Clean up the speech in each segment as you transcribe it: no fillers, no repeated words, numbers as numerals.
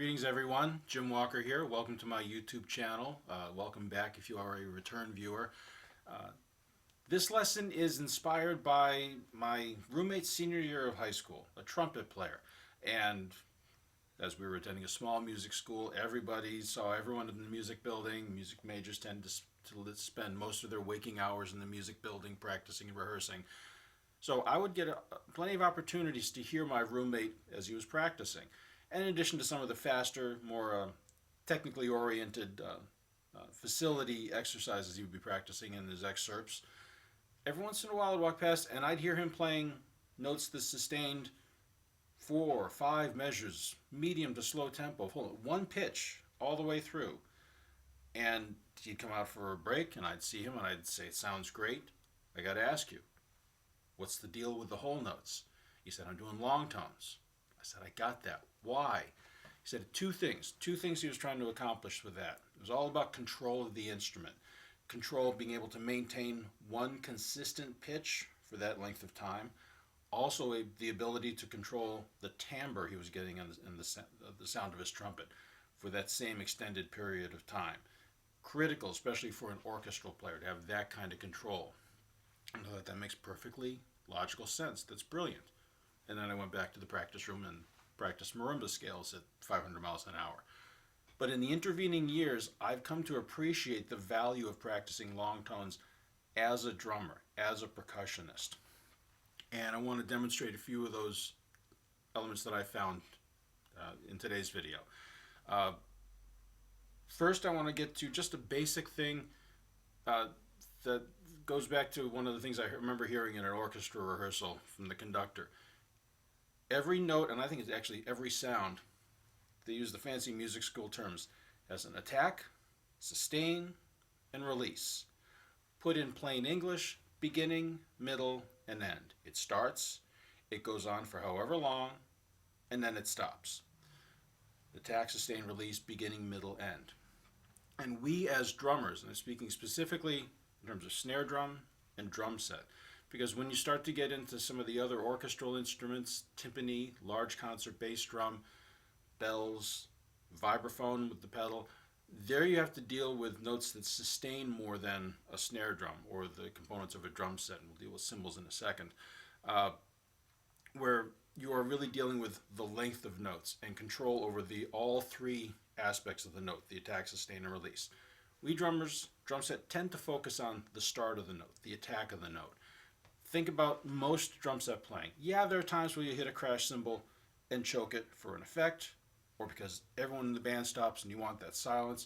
Greetings everyone, Jim Walker here. Welcome to my YouTube channel. Welcome back if you are a return viewer. This lesson is inspired by my roommate's senior year of high school, a trumpet player. And as we were attending a small music school, everybody saw everyone in the music building. Music majors tend to spend most of their waking hours in the music building practicing and rehearsing. So I would get plenty of opportunities to hear my roommate as he was practicing. And in addition to some of the faster, more technically oriented facility exercises he would be practicing in his excerpts, every once in a while I'd walk past and I'd hear him playing notes that sustained 4 or 5 measures, medium to slow tempo, one pitch all the way through. And he'd come out for a break and I'd see him and I'd say, "It sounds great. I got to ask you, what's the deal with the whole notes?" He said, "I'm doing long tones." I said, "I got that. Why?" He said two things he was trying to accomplish with that. It was all about control of the instrument. Control, being able to maintain one consistent pitch for that length of time. Also the ability to control the timbre he was getting in the sound of his trumpet for that same extended period of time. Critical, especially for an orchestral player, to have that kind of control. I know that makes perfectly logical sense. That's brilliant. And then I went back to the practice room and practiced marimba scales at 500 miles an hour. But in the intervening years, I've come to appreciate the value of practicing long tones as a drummer, as a percussionist. And I want to demonstrate a few of those elements that I found in today's video. First, I want to get to just a basic thing that goes back to one of the things I remember hearing in an orchestra rehearsal from the conductor. Every note, and I think it's actually every sound, they use the fancy music school terms, as an attack, sustain, and release. Put in plain English, beginning, middle, and end. It starts, it goes on for however long, and then it stops. Attack, sustain, release, beginning, middle, end. And we as drummers, and I'm speaking specifically in terms of snare drum and drum set, because when you start to get into some of the other orchestral instruments, timpani, large concert bass drum, bells, vibraphone with the pedal, there you have to deal with notes that sustain more than a snare drum or the components of a drum set, and we'll deal with cymbals in a second, where you are really dealing with the length of notes and control over all three aspects of the note, the attack, sustain, and release. We drummers, drum set, tend to focus on the start of the note, the attack of the note. Think about most drum set playing. Yeah, there are times where you hit a crash cymbal and choke it for an effect, or because everyone in the band stops and you want that silence.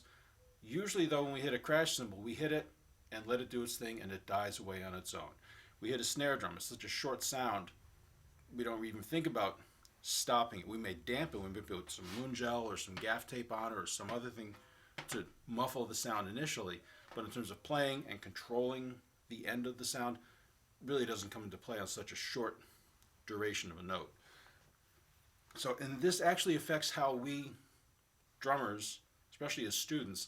Usually, though, when we hit a crash cymbal, we hit it and let it do its thing and it dies away on its own. We hit a snare drum, it's such a short sound, we don't even think about stopping it. We may dampen it, we may put some moon gel or some gaff tape on it or some other thing to muffle the sound initially, but in terms of playing and controlling the end of the sound, really doesn't come into play on such a short duration of a note. So, and this actually affects how we drummers, especially as students,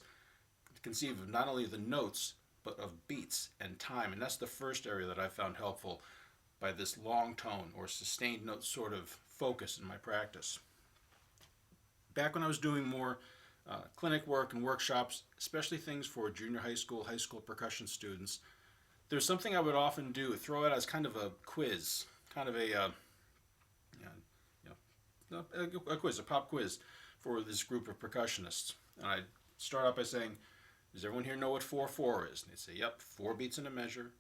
conceive of not only the notes, but of beats and time. And that's the first area that I found helpful by this long tone or sustained note sort of focus in my practice. Back when I was doing more clinic work and workshops, especially things for junior high school percussion students, there's something I would often do, throw it as kind of a quiz, kind of a quiz, a pop quiz for this group of percussionists. And I'd start out by saying, "Does everyone here know what 4/4 is?" And they'd say, "Yep, 4 beats in a measure.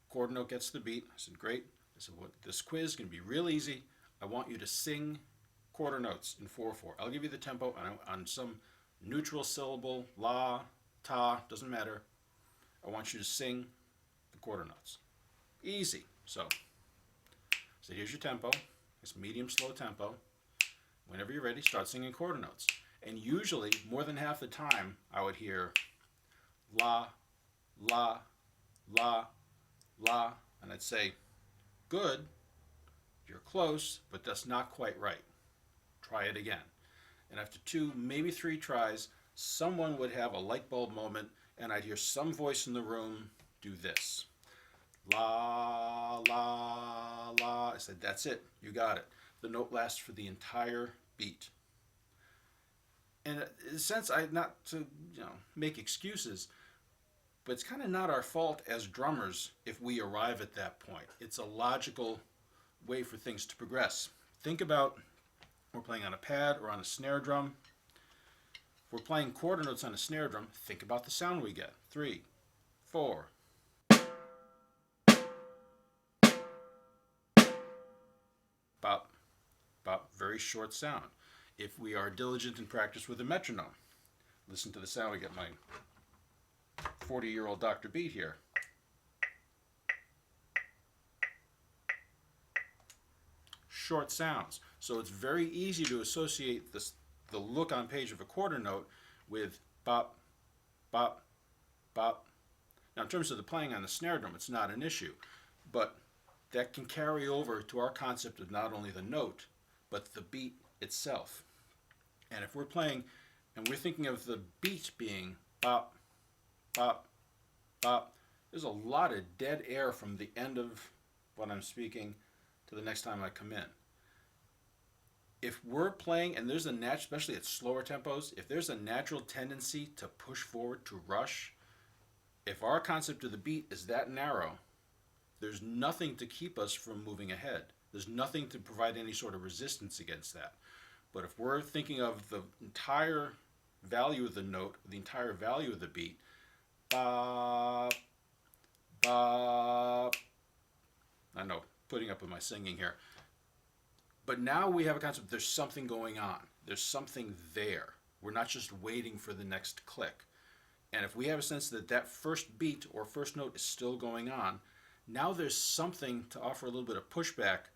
Quarter note gets the beat." I said, "Great." I said, "Well, this quiz is going to be real easy. I want you to sing quarter notes in 4/4. I'll give you the tempo on some neutral syllable, la, ta, doesn't matter. I want you to sing the quarter notes. Easy." So here's your tempo. It's medium, slow tempo. Whenever you're ready, start singing quarter notes. And usually, more than half the time, I would hear la, la, la, la, and I'd say, "Good, you're close, but that's not quite right. Try it again." And after 2, maybe 3 tries, someone would have a light bulb moment, and I'd hear some voice in the room do this. La, la, la. I said, "That's it. You got it." The note lasts for the entire beat. And in a sense, I not to make excuses, but it's kind of not our fault as drummers if we arrive at that point. It's a logical way for things to progress. Think about we're playing on a pad or on a snare drum. If we're playing quarter notes on a snare drum, think about the sound we get. 3, 4. Bop, bop, very short sound. If we are diligent in practice with a metronome, listen to the sound we get. My 40-year-old Dr. Beat here. Short sounds. So it's very easy to associate the look on page of a quarter note with bop, bop, bop. Now in terms of the playing on the snare drum, it's not an issue, but that can carry over to our concept of not only the note, but the beat itself. And if we're playing and we're thinking of the beat being bop, bop, bop, there's a lot of dead air from the end of what I'm speaking to the next time I come in. If we're playing, and there's a natural, especially at slower tempos, if there's a natural tendency to push forward, to rush, if our concept of the beat is that narrow, there's nothing to keep us from moving ahead. There's nothing to provide any sort of resistance against that. But if we're thinking of the entire value of the note, the entire value of the beat, bop, bop, I know, putting up with my singing here. But now we have a concept, there's something going on. There's something there. We're not just waiting for the next click. And if we have a sense that that first beat or first note is still going on, now there's something to offer a little bit of pushback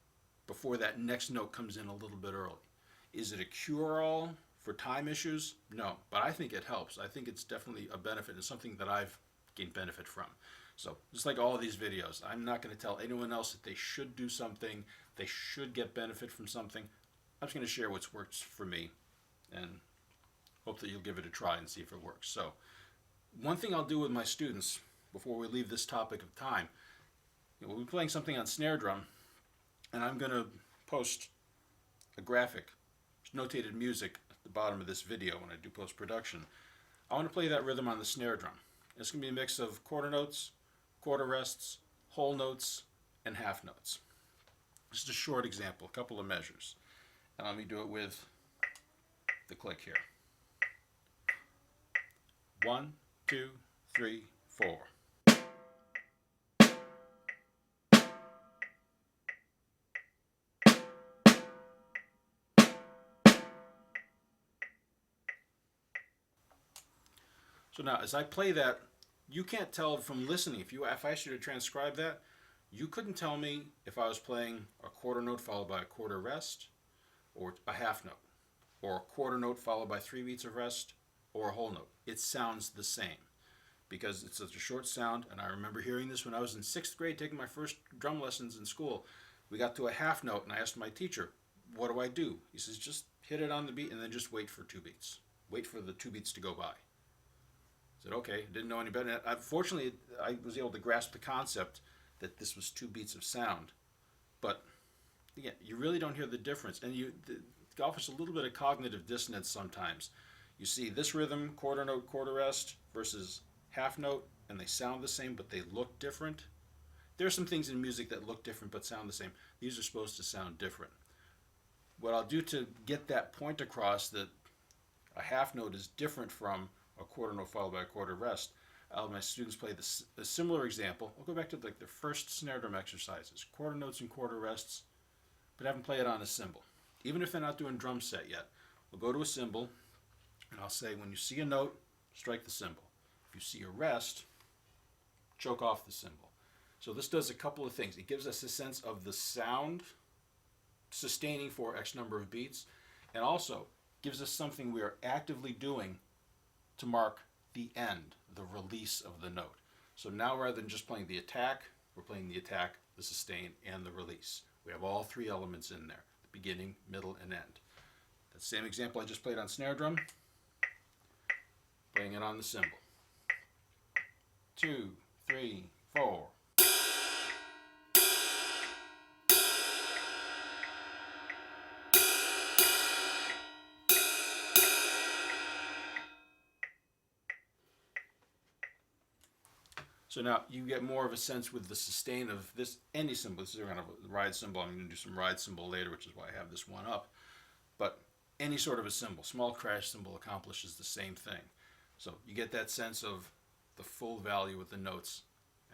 before that next note comes in a little bit early. Is it a cure-all for time issues? No, but I think it helps. I think it's definitely a benefit. It's something that I've gained benefit from. So just like all of these videos, I'm not going to tell anyone else that they should do something, they should get benefit from something. I'm just going to share what's worked for me and hope that you'll give it a try and see if it works. So one thing I'll do with my students before we leave this topic of time, we'll be playing something on snare drum, and I'm going to post a graphic, notated music at the bottom of this video when I do post-production. I want to play that rhythm on the snare drum. It's going to be a mix of quarter notes, quarter rests, whole notes, and half notes. Just a short example, a couple of measures. And let me do it with the click here. 1, 2, 3, 4. So now, as I play that, you can't tell from listening. If I asked you to transcribe that, you couldn't tell me if I was playing a quarter note followed by a quarter rest, or a half note, or a quarter note followed by 3 beats of rest, or a whole note. It sounds the same because it's such a short sound. And I remember hearing this when I was in 6th grade taking my first drum lessons in school. We got to a half note and I asked my teacher, what do I do? He says, just hit it on the beat and then just wait for 2 beats. Wait for the 2 beats to go by. I said, okay, didn't know any better. Fortunately, I was able to grasp the concept that this was 2 beats of sound. But again, you really don't hear the difference. And it offers a little bit of cognitive dissonance sometimes. You see this rhythm, quarter note, quarter rest, versus half note, and they sound the same, but they look different. There are some things in music that look different but sound the same. These are supposed to sound different. What I'll do to get that point across that a half note is different from a quarter note followed by a quarter rest, I'll have my students play a similar example. I'll go back to the first snare drum exercises, quarter notes and quarter rests, but have them play it on a cymbal. Even if they're not doing drum set yet, we'll go to a cymbal, and I'll say, when you see a note, strike the cymbal. If you see a rest, choke off the cymbal. So this does a couple of things. It gives us a sense of the sound sustaining for X number of beats, and also gives us something we are actively doing to mark the end, the release of the note. So now rather than just playing the attack, we're playing the attack, the sustain, and the release. We have all 3 elements in there, the beginning, middle, and end. That same example I just played on snare drum, playing it on the cymbal. 2, 3, 4. So now you get more of a sense with the sustain of this, any cymbal. This is kind of a ride cymbal. I'm going to do some ride cymbal later, which is why I have this one up. But any sort of a cymbal, small crash cymbal accomplishes the same thing. So you get that sense of the full value of the notes,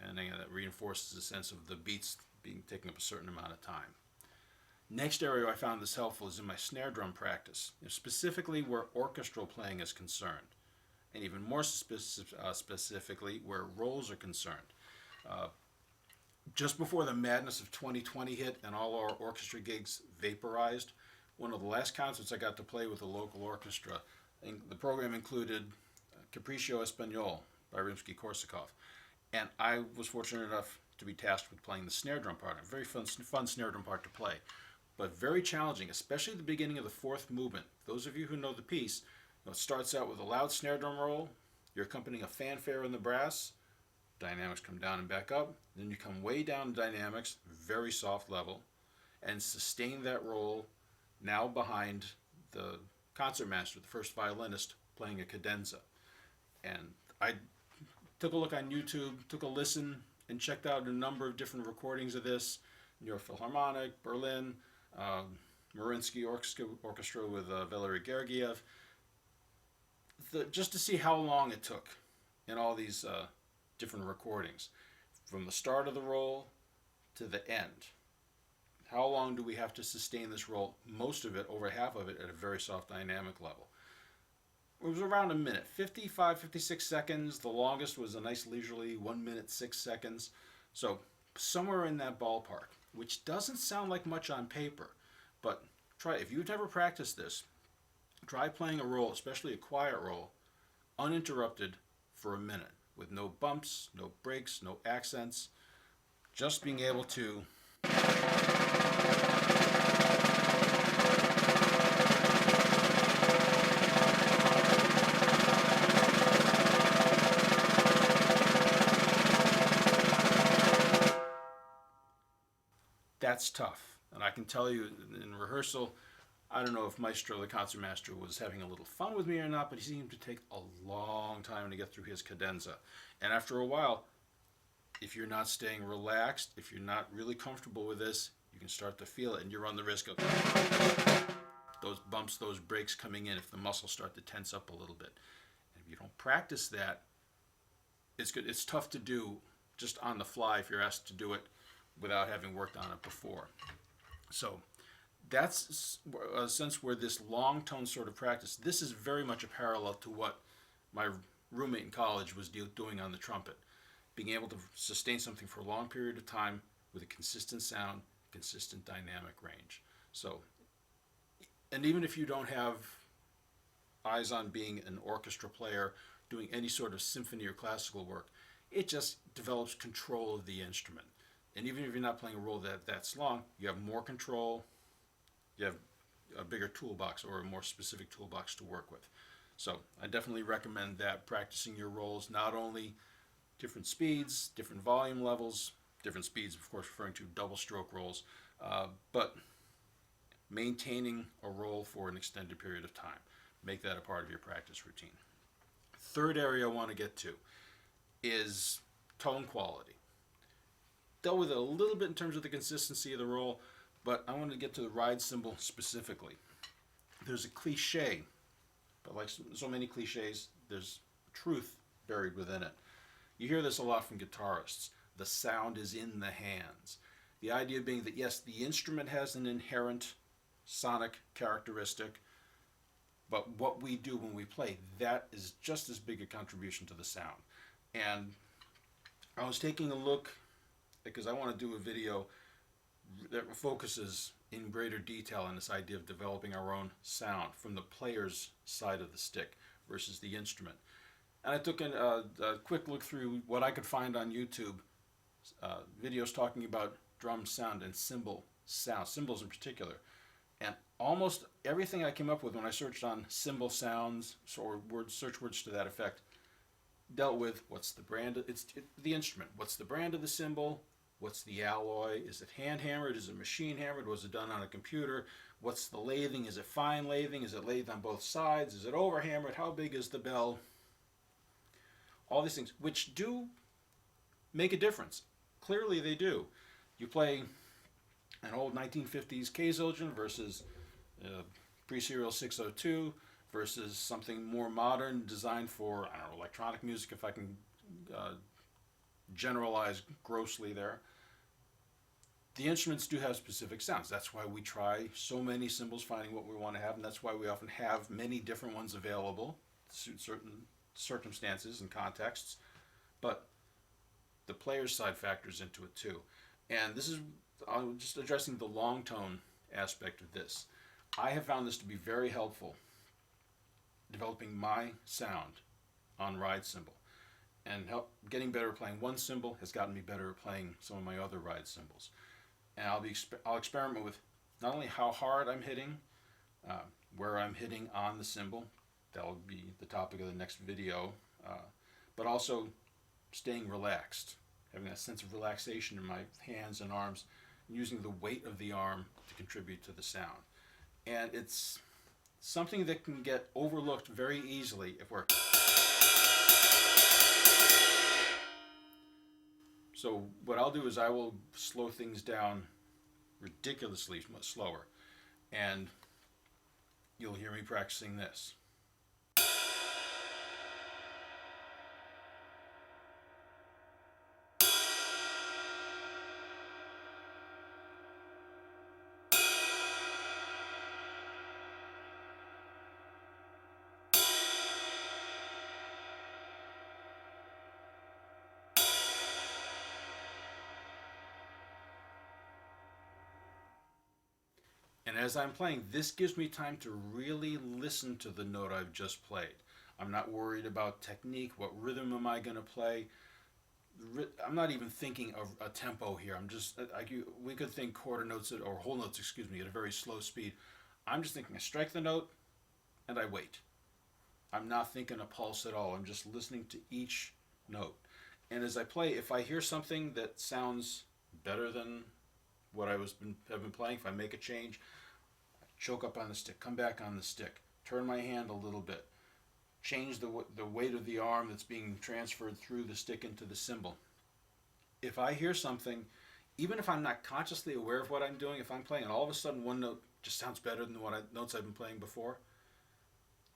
and then that reinforces the sense of the beats being taking up a certain amount of time. Next area I found this helpful is in my snare drum practice, specifically where orchestral playing is concerned, and even more specifically where rolls are concerned. Just before the madness of 2020 hit and all our orchestra gigs vaporized, one of the last concerts I got to play with a local orchestra, the program included Capriccio Espagnol by Rimsky-Korsakov, and I was fortunate enough to be tasked with playing the snare drum part. A very fun snare drum part to play, but very challenging, especially at the beginning of the fourth movement. Those of you who know the piece, it starts out with a loud snare drum roll, you're accompanying a fanfare in the brass, dynamics come down and back up, then you come way down to dynamics, very soft level, and sustain that roll now behind the concertmaster, the first violinist, playing a cadenza. And I took a look on YouTube, took a listen, and checked out a number of different recordings of this. New York Philharmonic, Berlin, Mariinsky Orchestra with Valery Gergiev, just to see how long it took in all these different recordings, from the start of the roll to the end. How long do we have to sustain this roll? Most of it, over half of it, at a very soft dynamic level. It was around a minute, 55, 56 seconds. The longest was a nice leisurely 1 minute, 6 seconds. So somewhere in that ballpark, which doesn't sound like much on paper, but try, if you've never practiced this, try playing a roll, especially a quiet roll, uninterrupted for a minute, with no bumps, no breaks, no accents, just being able to that's tough. And I can tell you in rehearsal, I don't know if Maestro, the concertmaster, was having a little fun with me or not, but he seemed to take a long time to get through his cadenza. And after a while, if you're not staying relaxed, if you're not really comfortable with this, you can start to feel it, and you run the risk of those bumps, those breaks coming in if the muscles start to tense up a little bit. And if you don't practice that, it's good. It's tough to do just on the fly if you're asked to do it without having worked on it before. So that's a sense where this long tone sort of practice, this is very much a parallel to what my roommate in college was doing on the trumpet. Being able to sustain something for a long period of time with a consistent sound, consistent dynamic range. So, and even if you don't have eyes on being an orchestra player, doing any sort of symphony or classical work, it just develops control of the instrument. And even if you're not playing a role that's long, you have more control, you have a bigger toolbox or a more specific toolbox to work with. So I definitely recommend that, practicing your rolls, not only different speeds, different volume levels, different speeds, of course, referring to double stroke rolls, but maintaining a roll for an extended period of time. Make that a part of your practice routine. Third area I want to get to is tone quality. Dealt with it a little bit in terms of the consistency of the roll, but I want to get to the ride cymbal specifically. There's a cliche, but like so many cliches, there's truth buried within it. You hear this a lot from guitarists. The sound is in the hands. The idea being that yes, the instrument has an inherent sonic characteristic, but what we do when we play, that is just as big a contribution to the sound. And I was taking a look, because I want to do a video that focuses in greater detail on this idea of developing our own sound from the player's side of the stick versus the instrument. And I took a quick look through what I could find on YouTube, videos talking about drum sound and cymbal sound, cymbals in particular. And almost everything I came up with when I searched on cymbal sounds, or search words to that effect, dealt with what's the brand, the instrument. What's the brand of the cymbal? What's the alloy? Is it hand hammered? Is it machine hammered? Was it done on a computer? What's the lathing? Is it fine lathing? Is it lathed on both sides? Is it over hammered? How big is the bell? All these things, which do make a difference. Clearly they do. You play an old 1950s K Zildjian versus pre-serial 602 versus something more modern designed for, I don't know, electronic music, if I can uh, generalize grossly there. The instruments do have specific sounds. That's why we try so many cymbals, finding what we want to have, and that's why we often have many different ones available to suit certain circumstances and contexts. But the player's side factors into it too. And this is just addressing the long tone aspect of this. I have found this to be very helpful developing my sound on ride cymbal. And getting better at playing one cymbal has gotten me better at playing some of my other ride cymbals. And I'll experiment with not only how hard I'm hitting, where I'm hitting on the cymbal. That'll be the topic of the next video. But also staying relaxed, having that sense of relaxation in my hands and arms, and using the weight of the arm to contribute to the sound. And it's something that can get overlooked very easily if we're... So what I'll do is I will slow things down ridiculously much slower, and you'll hear me practicing this. And as I'm playing, this gives me time to really listen to the note I've just played. I'm not worried about technique. What rhythm am I going to play? I'm not even thinking of a tempo here. We could think quarter notes or whole notes, excuse me, at a very slow speed. I'm just thinking I strike the note and I wait. I'm not thinking a pulse at all. I'm just listening to each note. And as I play, if I hear something that sounds better than what have been playing, if I make a change, choke up on the stick, come back on the stick, turn my hand a little bit, change the weight of the arm that's being transferred through the stick into the cymbal. If I hear something, even if I'm not consciously aware of what I'm doing, if I'm playing and all of a sudden one note just sounds better than notes I've been playing before,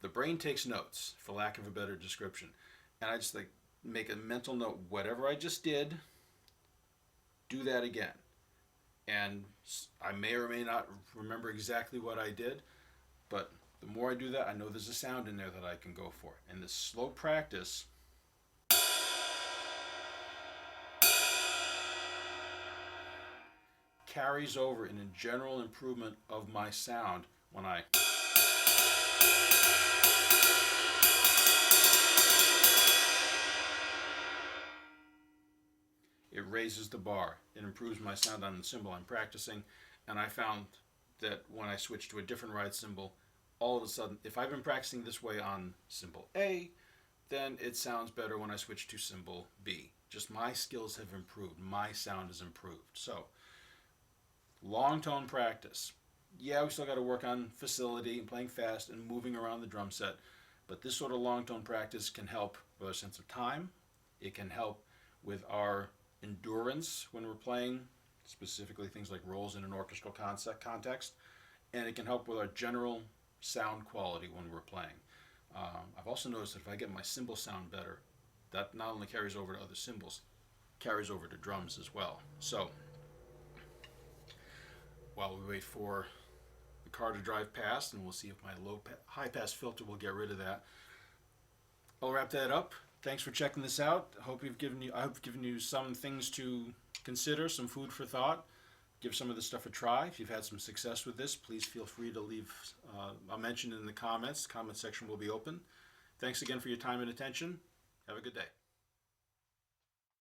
the brain takes notes, for lack of a better description. And I just make a mental note, whatever I just did, do that again. And I may or may not remember exactly what I did, but the more I do that, I know there's a sound in there that I can go for. And this slow practice carries over in a general improvement of my sound when I... It raises the bar. It improves my sound on the cymbal I'm practicing. And I found that when I switch to a different ride cymbal, all of a sudden, if I've been practicing this way on cymbal A, then it sounds better when I switch to cymbal B. Just my skills have improved. My sound has improved. So, long tone practice. Yeah, we still got to work on facility and playing fast and moving around the drum set. But this sort of long tone practice can help with our sense of time. It can help with our endurance when we're playing, specifically things like rolls in an orchestral context, and it can help with our general sound quality when we're playing. I've also noticed that if I get my cymbal sound better, that not only carries over to other cymbals, carries over to drums as well. So, while we wait for the car to drive past, and we'll see if my high pass filter will get rid of that, I'll wrap that up. Thanks for checking this out. I hope I've given you some things to consider, some food for thought. Give some of this stuff a try. If you've had some success with this, please feel free to leave a mention in the comments. The comment section will be open. Thanks again for your time and attention. Have a good day.